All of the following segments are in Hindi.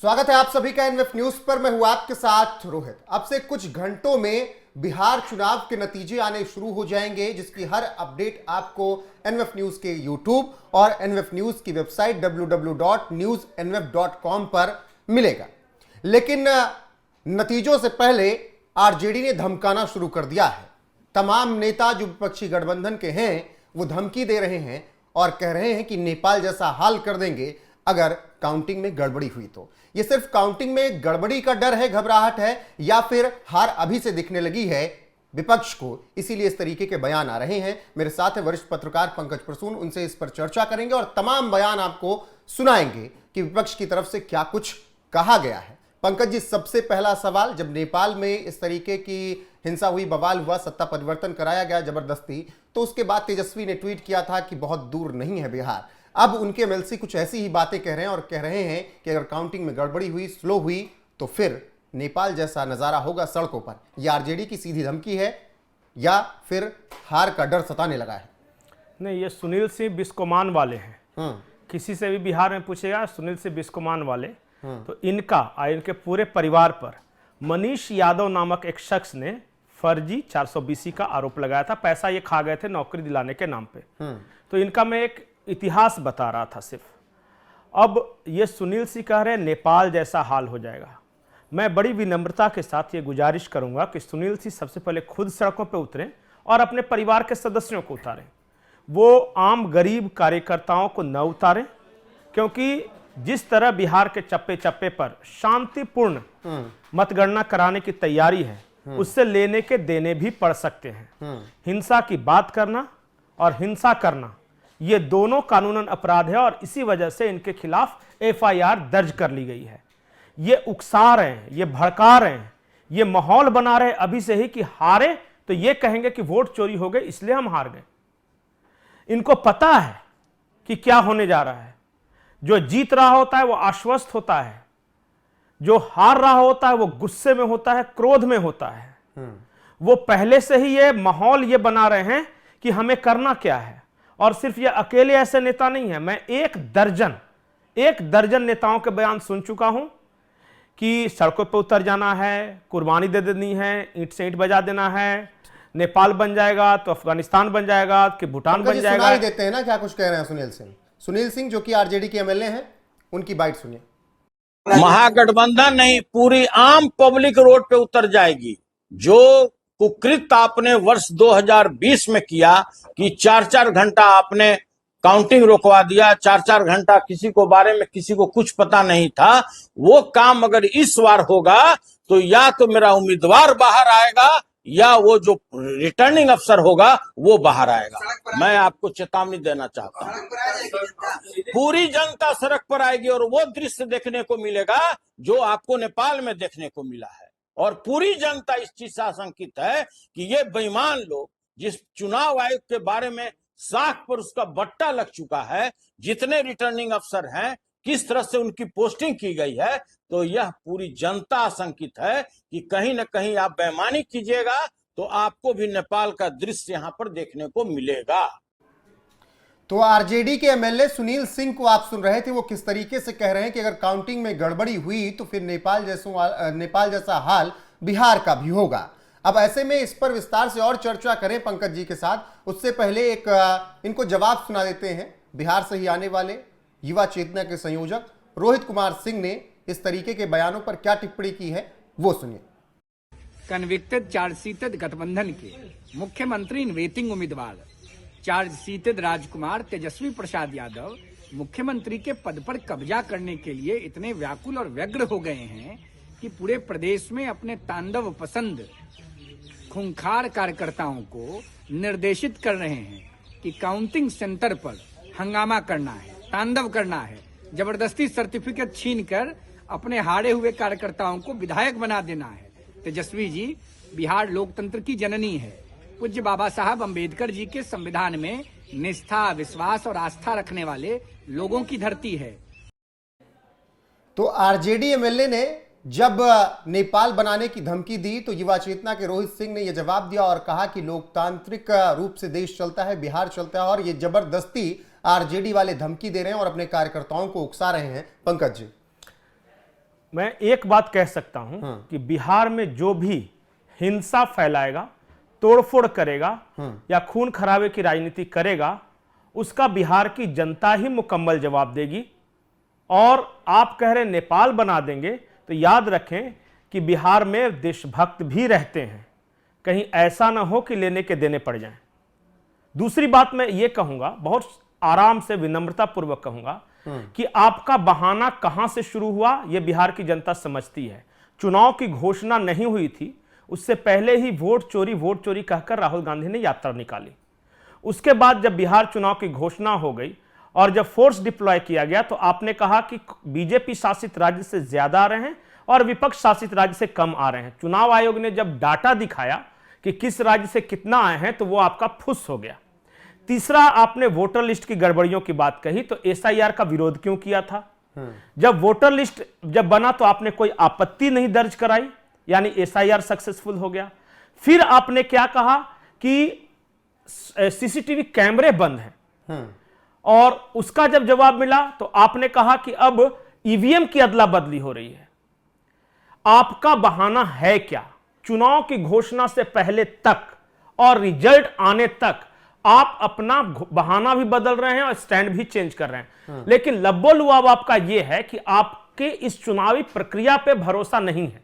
स्वागत है आप सभी का एनएफ न्यूज पर। मैं हूं आपके साथ रोहित। अब से कुछ घंटों में बिहार चुनाव के नतीजे आने शुरू हो जाएंगे, जिसकी हर अपडेट आपको एनएफ न्यूज के यूट्यूब और एनएफ न्यूज की वेबसाइट www.newsnf.com पर मिलेगा। लेकिन नतीजों से पहले आरजेडी ने धमकाना शुरू कर दिया है। तमाम नेता जो विपक्षी गठबंधन के हैं वो धमकी दे रहे हैं और कह रहे हैं कि नेपाल जैसा हाल कर देंगे अगर काउंटिंग में गड़बड़ी हुई तो। ये सिर्फ काउंटिंग में गड़बड़ी का डर है, घबराहट है, या फिर हार अभी से दिखने लगी है विपक्ष को, इसीलिए इस तरीके के बयान आ रहे हैं। मेरे साथ है वरिष्ठ पत्रकार पंकज प्रसून, उनसे इस पर चर्चा करेंगे और तमाम बयान आपको सुनाएंगे कि विपक्ष की तरफ से क्या कुछ कहा गया है। पंकज जी, सबसे पहला सवाल, जब नेपाल में इस तरीके की हिंसा हुई, बवाल हुआ, सत्ता परिवर्तन कराया गया जबरदस्ती, तो उसके बाद तेजस्वी ने ट्वीट किया था कि बहुत दूर नहीं है बिहार। अब उनके एमएलसी कुछ ऐसी ही बातें कह रहे हैं और कह रहे हैं कि अगर काउंटिंग में गड़बड़ी हुई, स्लो हुई, तो फिर नेपाल जैसा नजारा होगा सड़कों पर। यह आरजेडी की सीधी धमकी है या फिर हार का डर सताने लगा है? नहीं, ये सुनील सिंह बिस्कोमान वाले हैं। किसी से भी बिहार में पूछेगा सुनील सिंह बिस्कोमान वाले, तो इनके पूरे परिवार पर मनीष यादव नामक एक शख्स ने फर्जी 420 का आरोप लगाया था। पैसा ये खा गए थे नौकरी दिलाने के नाम पे। तो इनका मैं एक इतिहास बता रहा था सिर्फ। अब ये सुनील सिंह कह रहे हैं नेपाल जैसा हाल हो जाएगा। मैं बड़ी विनम्रता के साथ ये गुजारिश करूंगा कि सुनील सिंह सबसे पहले खुद सड़कों पर उतरें और अपने परिवार के सदस्यों को उतारें। वो आम गरीब कार्यकर्ताओं को न उतारें, क्योंकि जिस तरह बिहार के चप्पे चप्पे पर शांतिपूर्ण मतगणना कराने की तैयारी है, उससे लेने के देने भी पड़ सकते हैं। हिंसा की बात करना और हिंसा करना, ये दोनों कानूनन अपराध है और इसी वजह से इनके खिलाफ एफआईआर दर्ज कर ली गई है। ये उकसा रहे हैं, ये भड़का रहे हैं, ये माहौल बना रहे हैं अभी से ही कि हारे तो ये कहेंगे कि वोट चोरी हो गए इसलिए हम हार गए। इनको पता है कि क्या होने जा रहा है। जो जीत रहा होता है वो आश्वस्त होता है, जो हार रहा होता है वो गुस्से में होता है, क्रोध में होता है। वो पहले से ही ये माहौल ये बना रहे हैं कि हमें करना क्या है। और सिर्फ ये अकेले ऐसे नेता नहीं है, मैं एक दर्जन नेताओं के बयान सुन चुका हूं कि सड़कों पर उतर जाना है, कुर्बानी दे देनी है, ईंट से ईंट बजा देना है, नेपाल बन जाएगा तो अफगानिस्तान बन जाएगा कि भूटान बन जाएगा। सुनाई देते हैं ना क्या कुछ कह रहे हैं सुनील सिंह जो कि आरजेडी के एमएलए हैं, उनकी बाइट सुनिए। महागठबंधन नहीं, पूरी आम पब्लिक रोड पे उतर जाएगी। जो कुकृत आपने वर्ष 2020 में किया कि 4-4 घंटा आपने काउंटिंग रोकवा दिया, 4-4 घंटा किसी को बारे में किसी को कुछ पता नहीं था, वो काम अगर इस बार होगा तो या तो मेरा उम्मीदवार बाहर आएगा या वो जो रिटर्निंग अफसर होगा वो बाहर आएगा। मैं आपको चेतावनी देना चाहता हूँ, पूरी जनता सड़क पर आएगी और वो दृश्य देखने को मिलेगा जो आपको नेपाल में देखने को मिला है। और पूरी जनता इस चीज से आशंकित है कि ये बेईमान लोग, जिस चुनाव आयोग के बारे में साख पर उसका बट्टा लग चुका है, जितने रिटर्निंग अफसर हैं, किस तरह से उनकी पोस्टिंग की गई है, तो यह पूरी जनता आशंकित है कि कहीं न कहीं आप बेईमानी कीजिएगा तो आपको भी नेपाल का दृश्य यहाँ पर देखने को मिलेगा। तो आरजेडी के एमएलए सुनील सिंह को आप सुन रहे थे, वो किस तरीके से कह रहे हैं कि अगर काउंटिंग में गड़बड़ी हुई तो फिर नेपाल जैसा हाल बिहार का भी होगा। अब ऐसे में इस पर विस्तार से और चर्चा करें पंकज जी के साथ, उससे पहले एक इनको जवाब सुना देते हैं। बिहार से ही आने वाले युवा चेतना के संयोजक रोहित कुमार सिंह ने इस तरीके के बयानों पर क्या टिप्पणी की है, वो सुनिए। कन्विक्टेड चार्जशीटेड गठबंधन के मुख्यमंत्री इन वेटिंग उम्मीदवार चार्जशीटेड राजकुमार तेजस्वी प्रसाद यादव मुख्यमंत्री के पद पर कब्जा करने के लिए इतने व्याकुल और व्यग्र हो गए हैं कि पूरे प्रदेश में अपने तांडव पसंद खूंखार कार्यकर्ताओं को निर्देशित कर रहे हैं कि काउंटिंग सेंटर पर हंगामा करना है, तांडव करना है, जबरदस्ती सर्टिफिकेट छीनकर अपने हारे हुए कार्यकर्ताओं को विधायक बना देना है। तेजस्वी जी बिहार लोकतंत्र की जननी है। पूज्य बाबा साहब अंबेडकर जी के संविधान में निष्ठा, विश्वास और आस्था रखने वाले लोगों की धरती है। तो आरजेडी एमएलए ने जब नेपाल बनाने की धमकी दी तो युवा चेतना के रोहित सिंह ने यह जवाब दिया और कहा कि लोकतांत्रिक रूप से देश चलता है, बिहार चलता है, और ये जबरदस्ती आरजेडी वाले धमकी दे रहे हैं और अपने कार्यकर्ताओं को उकसा रहे हैं। पंकज जी, मैं एक बात कह सकता हूं कि बिहार में जो भी हिंसा फैलाएगा, तोड़फोड़ करेगा या खून खराबे की राजनीति करेगा, उसका बिहार की जनता ही मुकम्मल जवाब देगी। और आप कह रहे नेपाल बना देंगे, तो याद रखें कि बिहार में देशभक्त भी रहते हैं, कहीं ऐसा ना हो कि लेने के देने पड़ जाएं। दूसरी बात मैं ये कहूंगा, बहुत आराम से विनम्रता पूर्वक कहूंगा, कि आपका बहाना कहां से शुरू हुआ यह बिहार की जनता समझती है। चुनाव की घोषणा नहीं हुई थी, उससे पहले ही वोट चोरी कहकर राहुल गांधी ने यात्रा निकाली। उसके बाद जब बिहार चुनाव की घोषणा हो गई और जब फोर्स डिप्लॉय किया गया, तो आपने कहा कि बीजेपी शासित राज्य से ज्यादा आ रहे हैं और विपक्ष शासित राज्य से कम आ रहे हैं। चुनाव आयोग ने जब डाटा दिखाया कि किस राज्य से कितना आए हैं, तो वो आपका फुस हो गया। तीसरा, आपने वोटर लिस्ट की गड़बड़ियों की बात कही, तो एसआईआर का विरोध क्यों किया था? जब वोटर लिस्ट जब बना तो आपने कोई आपत्ति नहीं दर्ज कराई, यानी एसआईआर सक्सेसफुल हो गया। फिर आपने क्या कहा कि सीसीटीवी कैमरे बंद हैं, और उसका जब जवाब मिला तो आपने कहा कि अब ईवीएम की अदला बदली हो रही है। आपका बहाना है क्या? चुनाव की घोषणा से पहले तक और रिजल्ट आने तक आप अपना बहाना भी बदल रहे हैं और स्टैंड भी चेंज कर रहे हैं। लेकिन लब्बो लुआब आपका यह है कि आपके इस चुनावी प्रक्रिया पे भरोसा नहीं है,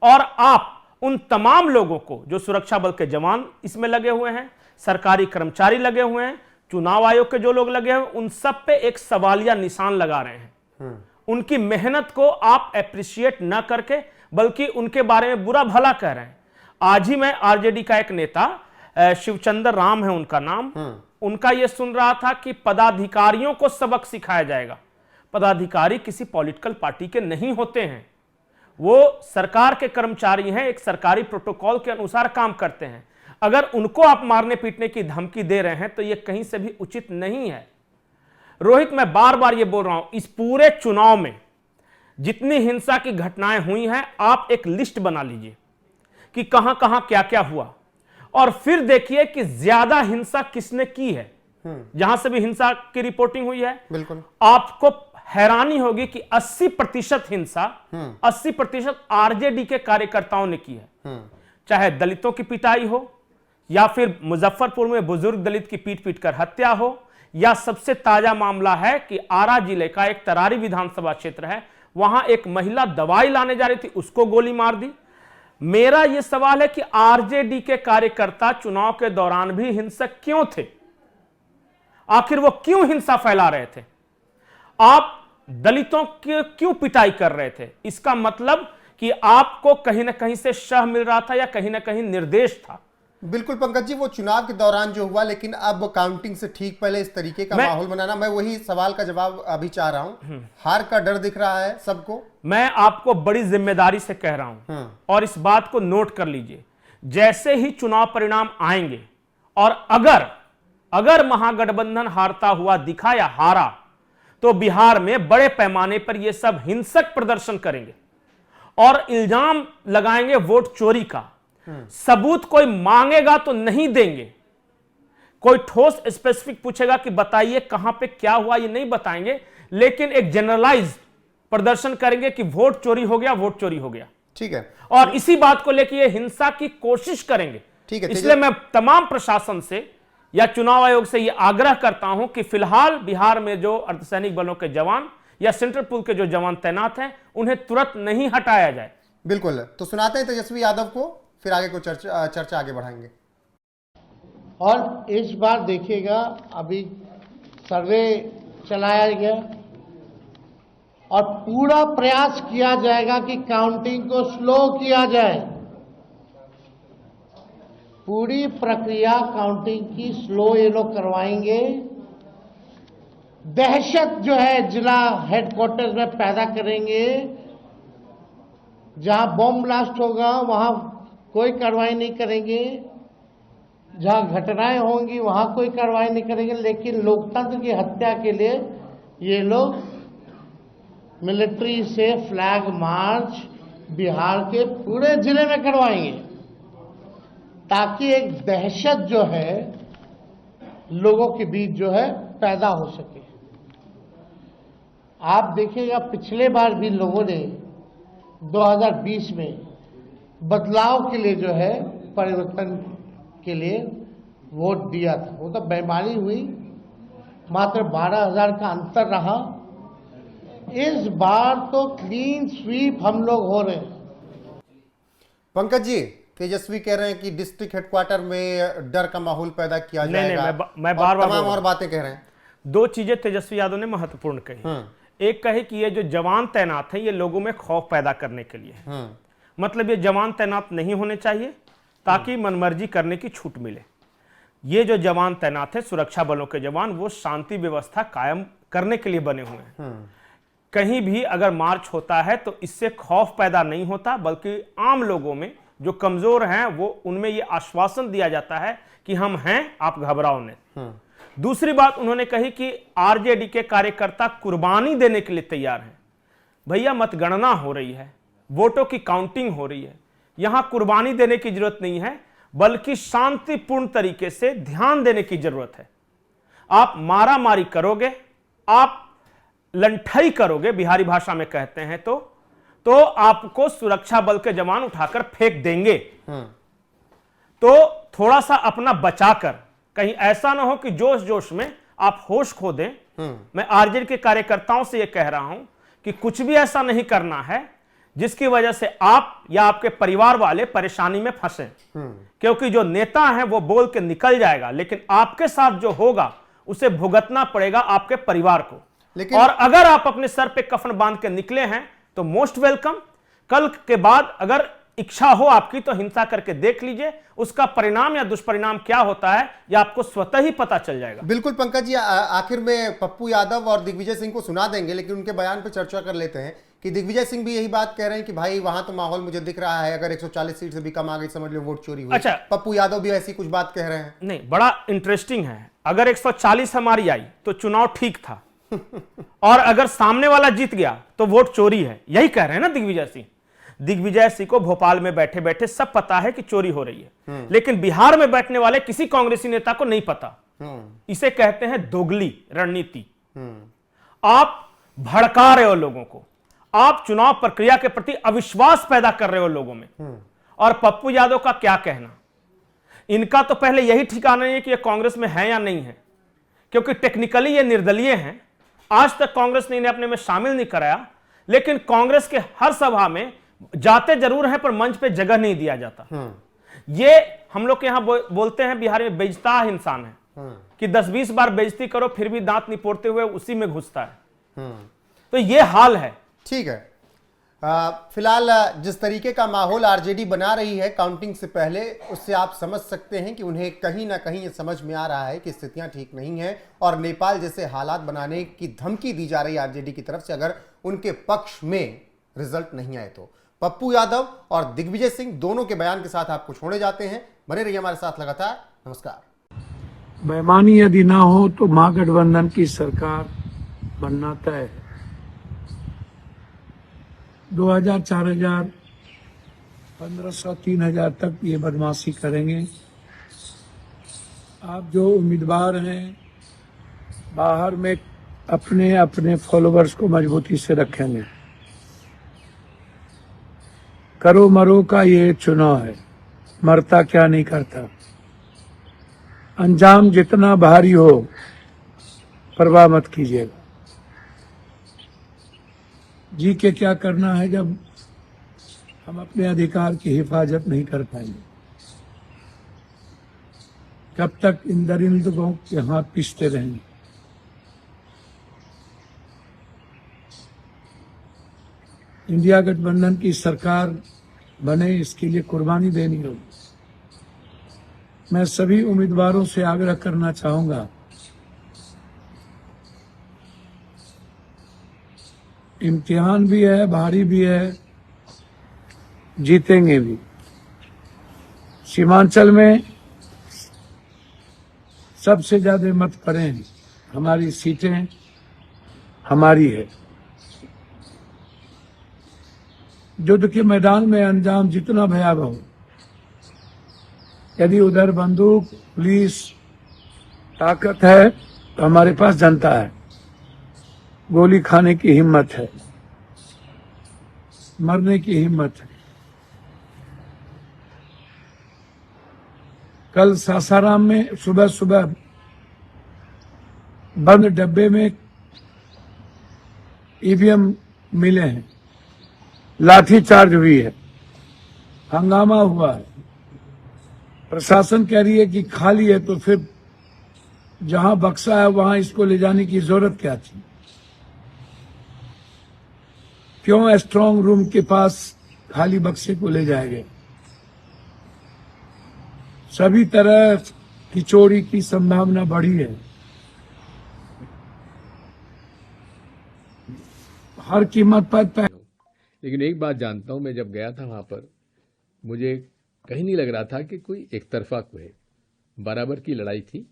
और आप उन तमाम लोगों को, जो सुरक्षा बल के जवान इसमें लगे हुए हैं, सरकारी कर्मचारी लगे हुए हैं, चुनाव आयोग के जो लोग लगे हुए, उन सब पे एक सवालिया निशान लगा रहे हैं। उनकी मेहनत को आप एप्रिशिएट न करके बल्कि उनके बारे में बुरा भला कह रहे हैं। आज ही मैं आरजेडी का एक नेता, शिवचंद्र राम है उनका नाम, उनका यह सुन रहा था कि पदाधिकारियों को सबक सिखाया जाएगा। पदाधिकारी किसी पॉलिटिकल पार्टी के नहीं होते हैं, वो सरकार के कर्मचारी हैं, एक सरकारी प्रोटोकॉल के अनुसार काम करते हैं। अगर उनको आप मारने पीटने की धमकी दे रहे हैं तो यह कहीं से भी उचित नहीं है। रोहित, मैं बार बार यह बोल रहा हूं, इस पूरे चुनाव में जितनी हिंसा की घटनाएं हुई हैं, आप एक लिस्ट बना लीजिए कि कहां कहां क्या क्या हुआ, और फिर देखिए कि ज्यादा हिंसा किसने की है। जहां से भी हिंसा की रिपोर्टिंग हुई है, बिल्कुल आपको हैरानी होगी कि 80% हिंसा 80% आरजेडी के कार्यकर्ताओं ने की है। चाहे दलितों की पिटाई हो, या फिर मुजफ्फरपुर में बुजुर्ग दलित की पीट कर हत्या हो, या सबसे ताजा मामला है कि आरा जिले का एक तरारी विधानसभा क्षेत्र है, वहां एक महिला दवाई लाने जा रही थी, उसको गोली मार दी। मेरा यह सवाल है कि आरजेडी के कार्यकर्ता चुनाव के दौरान भी हिंसक क्यों थे? आखिर वो क्यों हिंसा फैला रहे थे? आप दलितों की क्यों पिटाई कर रहे थे? इसका मतलब कि आपको कहीं ना कहीं से शह मिल रहा था या कहीं ना कहीं निर्देश था। बिल्कुल पंकज जी, वो चुनाव के दौरान जो हुआ, लेकिन अब काउंटिंग से ठीक पहले इस तरीके का माहौल बनाना, मैं वही सवाल का जवाब अभी चाह रहा हूं। हार का डर दिख रहा है सबको। मैं आपको बड़ी जिम्मेदारी से कह रहा हूं, और इस बात को नोट कर लीजिए, जैसे ही चुनाव परिणाम आएंगे और अगर महागठबंधन हारता हुआ दिखा या हारा, तो बिहार में बड़े पैमाने पर यह सब हिंसक प्रदर्शन करेंगे और इल्जाम लगाएंगे वोट चोरी का। सबूत कोई मांगेगा तो नहीं देंगे, कोई ठोस स्पेसिफिक पूछेगा कि बताइए कहां पे क्या हुआ, ये नहीं बताएंगे, लेकिन एक जनरलाइज प्रदर्शन करेंगे कि वोट चोरी हो गया, वोट चोरी हो गया। ठीक है, और इसी बात को लेकर ये हिंसा की कोशिश करेंगे। ठीक है, इसलिए मैं तमाम प्रशासन से या चुनाव आयोग से यह आग्रह करता हूं कि फिलहाल बिहार में जो अर्धसैनिक बलों के जवान या सेंट्रल पुल के जो जवान तैनात हैं, उन्हें तुरंत नहीं हटाया जाए। बिल्कुल, तो सुनाते हैं तेजस्वी यादव को, फिर आगे को चर्चा आगे बढ़ाएंगे। और इस बार देखिएगा, अभी सर्वे चलाया गया और पूरा प्रयास किया जाएगा कि काउंटिंग को स्लो किया जाए। पूरी प्रक्रिया काउंटिंग की स्लो ये लोग करवाएंगे। दहशत जो है जिला हेडक्वार्टर में पैदा करेंगे, जहां बॉम्ब ब्लास्ट होगा वहां कोई कार्रवाई नहीं करेंगे, जहां घटनाएं होंगी वहां कोई कार्रवाई नहीं करेंगे, लेकिन लोकतंत्र की हत्या के लिए ये लोग मिलिट्री से फ्लैग मार्च बिहार के पूरे जिले में करवाएंगे, ताकि एक दहशत जो है लोगों के बीच जो है पैदा हो सके। आप देखिएगा, पिछले बार भी लोगों ने 2020 में बदलाव के लिए जो है, परिवर्तन के लिए वोट दिया था। वो तो बेईमानी हुई, मात्र 12,000 का अंतर रहा। इस बार तो क्लीन स्वीप हम लोग हो रहे हैं। पंकज जी, तेजस्वी कह रहे हैं कि डिस्ट्रिक्ट हेडक्वार्टर में डर का माहौल पैदा किया जाएगा। मैं बार-बार तमाम और बातें कह रहे हैं। दो चीजें तेजस्वी यादव ने महत्वपूर्ण कही। एक कही कि ये जो जवान तैनात है ये लोगों में खौफ पैदा करने के लिए है। मतलब ये जवान तैनात नहीं होने चाहिए ताकि मनमर्जी करने की छूट मिले। ये जो जवान तैनात है, सुरक्षा बलों के जवान, वो शांति व्यवस्था कायम करने के लिए बने हुए हैं। कहीं भी अगर मार्च होता है तो इससे खौफ पैदा नहीं होता, बल्कि आम लोगों में जो कमजोर हैं वो उनमें ये आश्वासन दिया जाता है कि हम हैं, आप घबराओ नहीं। दूसरी बात उन्होंने कही कि आरजेडी के कार्यकर्ता कुर्बानी देने के लिए तैयार हैं। भैया, मतगणना हो रही है, वोटों की काउंटिंग हो रही है, यहां कुर्बानी देने की जरूरत नहीं है, बल्कि शांतिपूर्ण तरीके से ध्यान देने की जरूरत है। आप मारामारी करोगे, आप लंठई करोगे, बिहारी भाषा में कहते हैं, तो आपको सुरक्षा बल के जवान उठाकर फेंक देंगे। तो थोड़ा सा अपना बचाकर, कहीं ऐसा ना हो कि जोश जोश में आप होश खो दें। मैं आरजेडी के कार्यकर्ताओं से यह कह रहा हूं कि कुछ भी ऐसा नहीं करना है जिसकी वजह से आप या आपके परिवार वाले परेशानी में फंसे। क्योंकि जो नेता है वो बोल के निकल जाएगा, लेकिन आपके साथ जो होगा उसे भुगतना पड़ेगा आपके परिवार को। और अगर आप अपने सर पे कफन बांध के निकले हैं तो मोस्ट वेलकम। कल के बाद अगर इच्छा हो आपकी तो हिंसा करके देख लीजिए, उसका परिणाम या दुष्परिणाम क्या होता है यह आपको स्वतः ही पता चल जाएगा। बिल्कुल पंकज जी, आखिर में पप्पू यादव और दिग्विजय सिंह को सुना देंगे, लेकिन उनके बयान पर चर्चा कर लेते हैं कि दिग्विजय सिंह भी यही बात कह रहे हैं कि भाई वहां तो माहौल मुझे दिख रहा है, अगर 140 सीट से भी कम आ गई समझ लो वोट चोरी हुई। अच्छा, पप्पू यादव भी ऐसी कुछ बात कह रहे हैं। नहीं, बड़ा इंटरेस्टिंग है। अगर 140 हमारी आई तो चुनाव ठीक था और अगर सामने वाला जीत गया तो वोट चोरी है, यही कह रहे हैं ना दिग्विजय सिंह। दिग्विजय सिंह को भोपाल में बैठे बैठे सब पता है कि चोरी हो रही है, लेकिन बिहार में बैठने वाले किसी कांग्रेसी नेता को नहीं पता। इसे कहते हैं दोगली रणनीति। आप भड़का रहे हो लोगों को, आप चुनाव प्रक्रिया के प्रति अविश्वास पैदा कर रहे हो लोगों में। और पप्पू यादव का क्या कहना, इनका तो पहले यही ठिकाना नहीं है कि ये कांग्रेस में है या नहीं है, क्योंकि टेक्निकली ये निर्दलीय हैं। आज तक कांग्रेस ने इन्हें अपने में शामिल नहीं कराया, लेकिन कांग्रेस के हर सभा में जाते जरूर हैं पर मंच पे जगह नहीं दिया जाता। ये हम लोग के यहां बोलते हैं बिहार में बेइज्जता इंसान है कि 10-20 बार बेइज्जती करो फिर भी दांत निपोड़ते हुए उसी में घुसता है। तो ये हाल है। ठीक है, फिलहाल जिस तरीके का माहौल आरजेडी बना रही है काउंटिंग से पहले, उससे आप समझ सकते हैं कि उन्हें कहीं ना कहीं ये समझ में आ रहा है कि स्थितियां ठीक नहीं हैं और नेपाल जैसे हालात बनाने की धमकी दी जा रही है आरजेडी की तरफ से अगर उनके पक्ष में रिजल्ट नहीं आए तो। पप्पू यादव और दिग्विजय सिंह दोनों के बयान के साथ आपको छोड़े जाते हैं। बने रहिए हमारे साथ लगातार। नमस्कार। बेईमानी यदि ना हो तो महागठबंधन की सरकार बनना तय है। 2000, 4000, 1500, 3000 तक ये बदमाशी करेंगे। आप जो उम्मीदवार हैं बाहर में अपने अपने फॉलोअर्स को मजबूती से रखेंगे। करो मरो का ये चुनाव है, मरता क्या नहीं करता। अंजाम जितना भारी हो परवाह मत कीजिएगा। जी के क्या करना है जब हम अपने अधिकार की हिफाजत नहीं कर पाएंगे। कब तक इन दरिंदों के हाथ पीसते रहेंगे। इंडिया गठबंधन की सरकार बने, इसके लिए कुर्बानी देनी होगी। मैं सभी उम्मीदवारों से आग्रह करना चाहूंगा, इम्तिहान भी है, भारी भी है, जीतेंगे भी। सीमांचल में सबसे ज्यादा मत पड़े हैं, हमारी सीटें हमारी है। युद्ध के मैदान में अंजाम जितना भयावह हो, यदि उधर बंदूक पुलिस ताकत है तो हमारे पास जनता है, गोली खाने की हिम्मत है। मरने की हिम्मत है। कल सासाराम में सुबह सुबह बंद डब्बे में ईवीएम मिले हैं, लाठीचार्ज हुई है, हंगामा हुआ है। प्रशासन कह रही है कि खाली है, तो फिर जहां बक्सा है वहां इसको ले जाने की जरूरत क्या थी? क्यों स्ट्रांग रूम के पास खाली बक्से को ले जाएंगे? सभी तरह की चोरी की संभावना बढ़ी है। हर कीमत पर लेकिन एक बात जानता हूं, मैं जब गया था वहां पर मुझे कहीं नहीं लग रहा था कि कोई एक तरफा कोई है, बराबर की लड़ाई थी।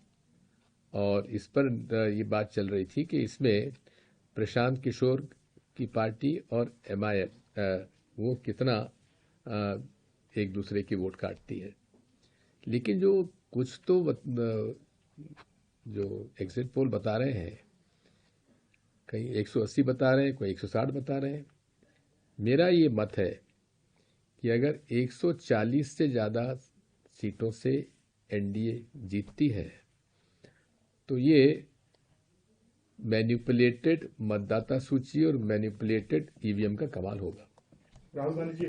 और इस पर ये बात चल रही थी कि इसमें प्रशांत किशोर की पार्टी और MIM वो कितना एक दूसरे की वोट काटती है। लेकिन जो कुछ तो जो एग्जिट पोल बता रहे हैं, कहीं 180 बता रहे हैं, कोई 160 बता रहे हैं। मेरा ये मत है कि अगर 140 से ज़्यादा सीटों से NDA जीतती है तो ये मैनिपुलेटेड मतदाता सूची और मैनिपुलेटेड EVM का कमाल होगा। राहुल गांधी जी